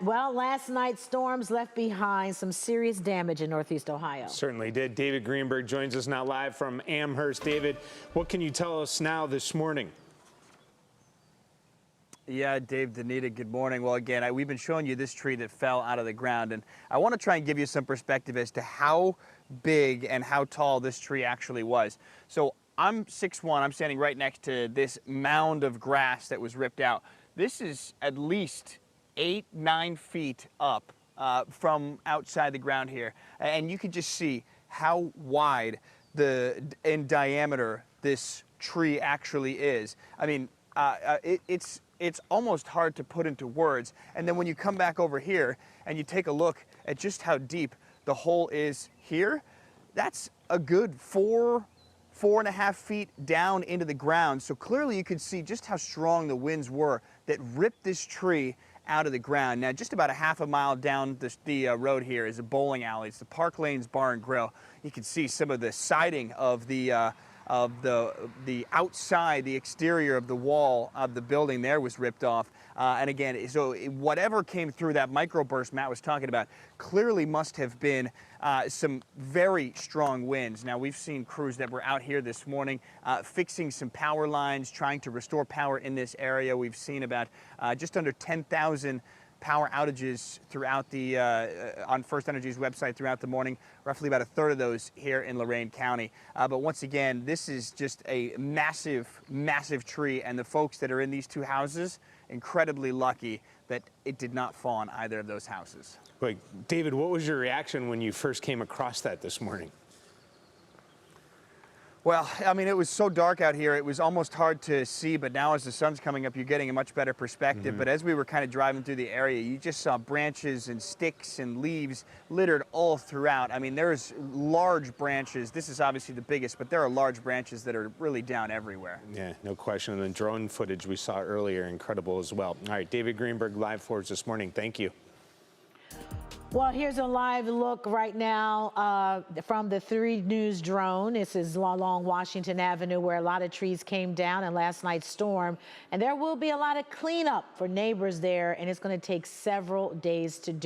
Well, last night's storms left behind some serious damage in Northeast Ohio. Certainly did. David Greenberg joins us now live from Amherst. David, what can you tell us now this morning? Yeah, Dave, Danita, good morning. Well, again, we've been showing you this tree that fell out of the ground, and I want to try and give you some perspective as to how big and how tall this tree actually was. So I'm 6'1", I'm standing right next to this mound of grass that was ripped out. This is at least 8-9 feet up from outside the ground here, and you can just see how wide in diameter this tree actually is. I mean, it's almost hard to put into words. And then when you come back over here and you take a look at just how deep the hole is here, that's a good 4.5 feet down into the ground. So clearly you could see just how strong the winds were that ripped this tree out of the ground. Now, just about a half a mile down the road here is a bowling alley. It's the Lanes Bar Grille. You can see some of the siding of the outside, the exterior of the wall of the building there was ripped off. And again, so whatever came through that microburst Matt was talking about clearly must have been some very strong winds. Now, we've seen crews that were out here this morning fixing some power lines, trying to restore power in this area. We've seen about just under 10,000 power outages throughout the on First Energy's website throughout the morning, roughly about a third of those here in Lorain County. But once again, this is just a massive, massive tree, and the folks that are in these two houses, incredibly lucky that it did not fall on either of those houses. Wait, David, what was your reaction when you first came across that this morning? Well, I mean, it was so dark out here, it was almost hard to see, but now as the sun's coming up, you're getting a much better perspective. But as we were kind of driving through the area, you just saw branches and sticks and leaves littered all throughout. I mean, there's large branches. This is obviously the biggest, but there are large branches that are really down everywhere. Yeah, no question. And the drone footage we saw earlier, incredible as well. All right, David Greenberg live for us this morning. Thank you. Well, here's a live look right now from the 3 News drone. This is along Washington Avenue, where a lot of trees came down in last night's storm. And there will be a lot of cleanup for neighbors there, and it's going to take several days to do.